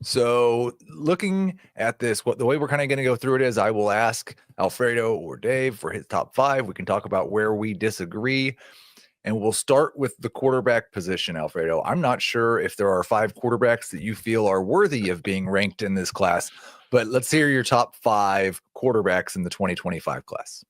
So looking at this, the way we're kind of going to go through it is I will ask Alfredo or Dave for his top five. We can talk about where we disagree. And we'll start with the quarterback position, Alfredo. I'm not sure if there are five quarterbacks that you feel are worthy of being ranked in this class, but let's hear your top five quarterbacks in the 2025 class.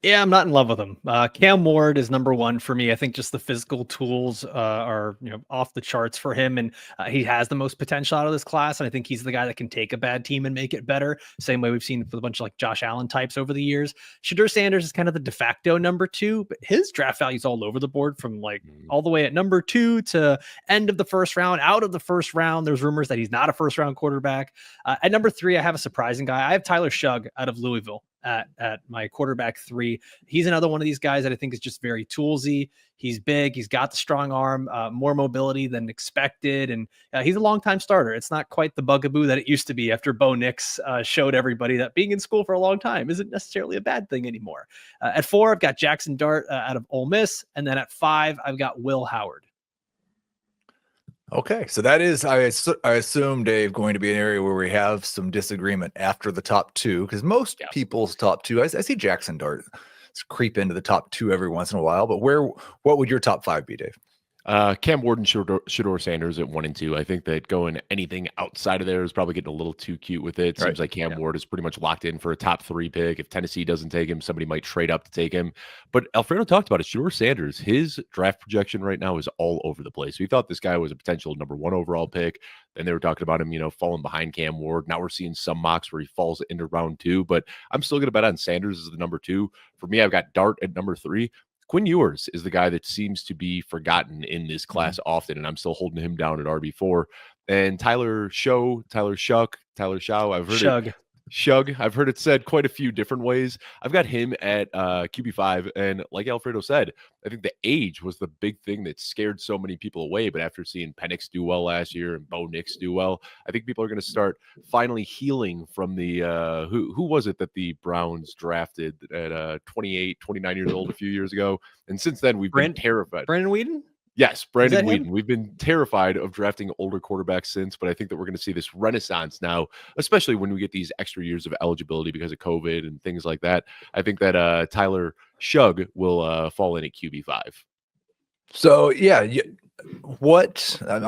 Yeah, I'm not in love with him. Cam Ward is number one for me. I think just the physical tools are off the charts for him, and he has the most potential out of this class. And I think he's the guy that can take a bad team and make it better. Same way we've seen for a bunch of like Josh Allen types over the years. Shedeur Sanders is kind of the de facto number two, but his draft value is all over the board from like all the way at number 2 to end of the first round, out of the first round. There's rumors that he's not a first round quarterback. At number 3, I have a surprising guy. I have Tyler Shug out of Louisville at my quarterback 3. He's another one of these guys that I think is just very toolsy. He's big. He's got the strong arm, more mobility than expected. And he's a longtime starter. It's not quite the bugaboo that it used to be after Bo Nix showed everybody that being in school for a long time isn't necessarily a bad thing anymore. At 4, I've got Jaxson Dart out of Ole Miss. And then at 5, I've got Will Howard. Okay, so that is, I assume, Dave, going to be an area where we have some disagreement after the top 2, because most people's top 2, I see Jaxson Dart creep into the top 2 every once in a while, but what would your top 5 be, Dave? Cam Ward and Shedeur Sanders at 1 and 2. I think that going anything outside of there is probably getting a little too cute with it. Seems like Cam Ward is pretty much locked in for a top 3 pick. If Tennessee doesn't take him, somebody might trade up to take him. But Alfredo talked about it. Shedeur Sanders, his draft projection right now is all over the place. We thought this guy was a potential number 1 overall pick. Then they were talking about him, falling behind Cam Ward. Now we're seeing some mocks where he falls into round 2. But I'm still going to bet on Sanders as the number 2. For me, I've got Dart at number 3. Quinn Ewers is the guy that seems to be forgotten in this class often, and I'm still holding him down at RB4. And Tyler Shaw, I've heard it said quite a few different ways. I've got him at QB5, and like Alfredo said, I think the age was the big thing that scared so many people away. But after seeing Penix do well last year and Bo Nix do well, I think people are going to start finally healing from the who was it that the Browns drafted at 28, 29 years old a few years ago, and since then we've been terrified. Brandon Weeden? Yes, Brandon Weeden. We've been terrified of drafting older quarterbacks since, but I think that we're going to see this renaissance now, especially when we get these extra years of eligibility because of COVID and things like that. I think that Tyler Shug will fall in at QB5. So, I'm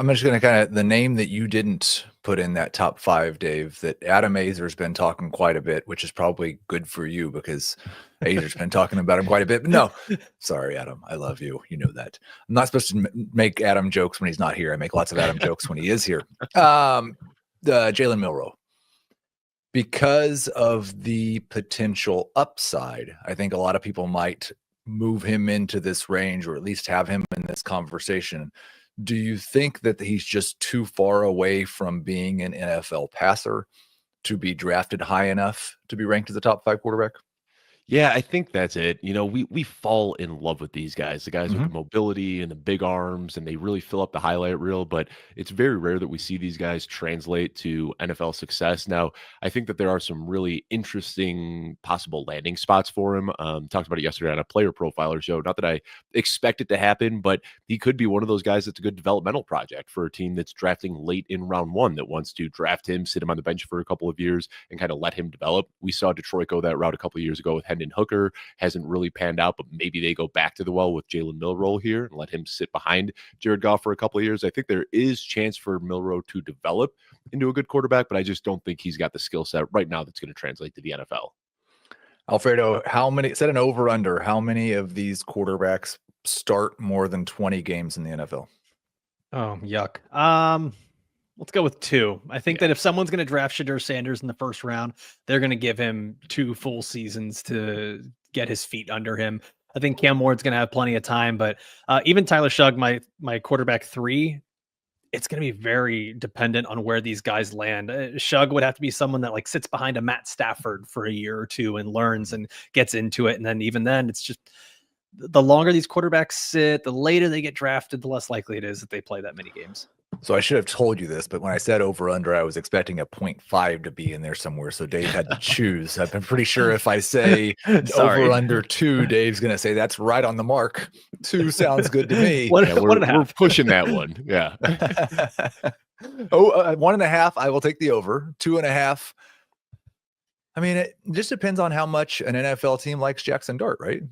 just going to kind of, the name that you didn't put in that top 5, Dave, that Adam Azer's been talking quite a bit, which is probably good for you because Azer's been talking about him quite a bit. But no, sorry, Adam, I love you. You know that. I'm not supposed to make Adam jokes when he's not here. I make lots of Adam jokes when he is here. Jaylen Milroe. Because of the potential upside, I think a lot of people might move him into this range or at least have him in this conversation. Do you think that he's just too far away from being an NFL passer to be drafted high enough to be ranked as a top 5 quarterback? Yeah, I think that's it. We fall in love with these guys, the guys with the mobility and the big arms, and they really fill up the highlight reel. But it's very rare that we see these guys translate to NFL success. Now, I think that there are some really interesting possible landing spots for him. Talked about it yesterday on a player profiler show. Not that I expect it to happen, but he could be one of those guys that's a good developmental project for a team that's drafting late in round 1 that wants to draft him, sit him on the bench for a couple of years, and kind of let him develop. We saw Detroit go that route a couple of years ago with Hendon Hooker. Hasn't really panned out, but maybe they go back to the well with Jaylen Milroe here and let him sit behind Jared Goff for a couple of years. I think there is chance for Milroe to develop into a good quarterback, but I just don't think he's got the skill set right now that's going to translate to the NFL. Alfredo, set an over-under. How many of these quarterbacks start more than 20 games in the NFL? Oh, yuck. Let's go with 2. I think that if someone's going to draft Shedeur Sanders in the first round, they're going to give him 2 full seasons to get his feet under him. I think Cam Ward's going to have plenty of time, but even Tyler Shug, my quarterback 3, it's going to be very dependent on where these guys land. Shug would have to be someone that sits behind a Matt Stafford for a year or 2 and learns and gets into it. And then even then, it's just the longer these quarterbacks sit, the later they get drafted, the less likely it is that they play that many games. So I should have told you this, but when I said over under, I was expecting a 0.5 to be in there somewhere. So Dave had to choose. I'm pretty sure if I say over under 2, Dave's going to say that's right on the mark. 2 sounds good to me. One Yeah, and a half. we're pushing that one. Yeah. 1.5. I will take the over. 2.5. I mean, it just depends on how much an NFL team likes Jaxson Dart, right?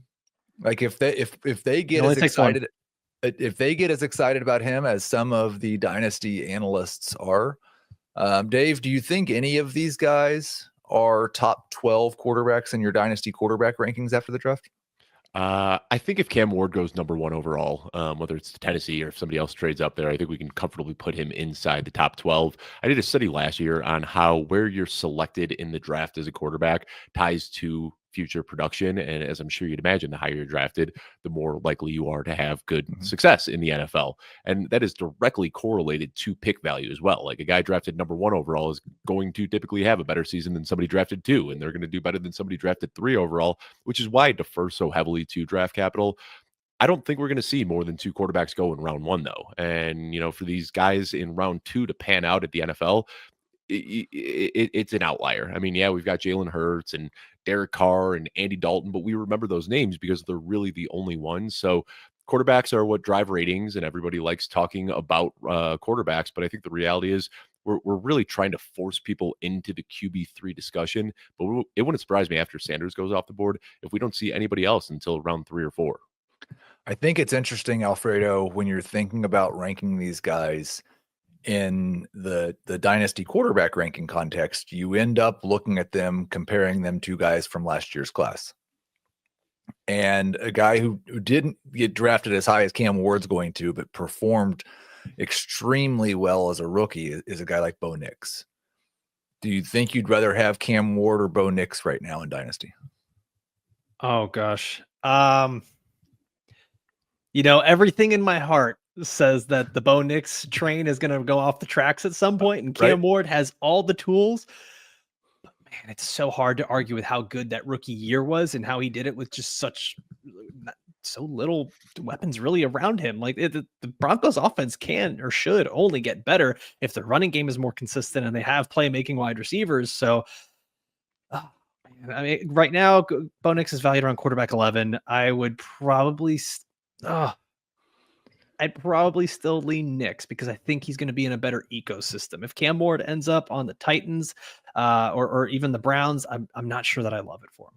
Like if they get as excited, if they get as excited about him as some of the dynasty analysts are, Dave, do you think any of these guys are top 12 quarterbacks in your dynasty quarterback rankings after the draft? I think if Cam Ward goes number 1 overall, whether it's Tennessee or if somebody else trades up there, I think we can comfortably put him inside the top 12. I did a study last year on how where you're selected in the draft as a quarterback ties to future production. And as I'm sure you'd imagine, the higher you're drafted, the more likely you are to have good success in the NFL. And that is directly correlated to pick value as well. Like a guy drafted number 1 overall is going to typically have a better season than somebody drafted 2, and they're going to do better than somebody drafted 3 overall, which is why I defer so heavily to draft capital. I don't think we're going to see more than 2 quarterbacks go in round 1, though. And, for these guys in round 2 to pan out at the NFL, it's an outlier. I mean, yeah, we've got Jalen Hurts and Derek Carr and Andy Dalton, but we remember those names because they're really the only ones. So quarterbacks are what drive ratings, and everybody likes talking about quarterbacks. But I think the reality is we're really trying to force people into the QB3 discussion. But it wouldn't surprise me after Sanders goes off the board if we don't see anybody else until round 3 or 4. I think it's interesting, Alfredo, when you're thinking about ranking these guys in the dynasty quarterback ranking context, you end up looking at them, comparing them to guys from last year's class. And a guy who didn't get drafted as high as Cam Ward's going to, but performed extremely well as a rookie is a guy like Bo Nix. Do you think you'd rather have Cam Ward or Bo Nix right now in dynasty? Oh gosh. Everything in my heart says that the Bo Nix train is going to go off the tracks at some point, and Cam Ward has all the tools. But man, it's so hard to argue with how good that rookie year was and how he did it with just so little weapons really around him. Like the Broncos offense can or should only get better if the running game is more consistent and they have playmaking wide receivers. So I mean, right now, Bo Nix is valued around quarterback 11. I would probably I'd probably still lean Nix because I think he's going to be in a better ecosystem. If Cam Ward ends up on the Titans or even the Browns, I'm not sure that I love it for him.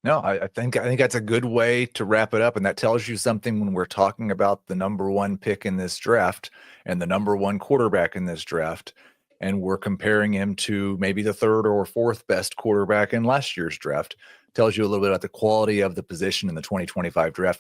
No, I think that's a good way to wrap it up. And that tells you something when we're talking about the number 1 pick in this draft and the number 1 quarterback in this draft. And we're comparing him to maybe the 3rd or 4th best quarterback in last year's draft. Tells you a little bit about the quality of the position in the 2025 draft.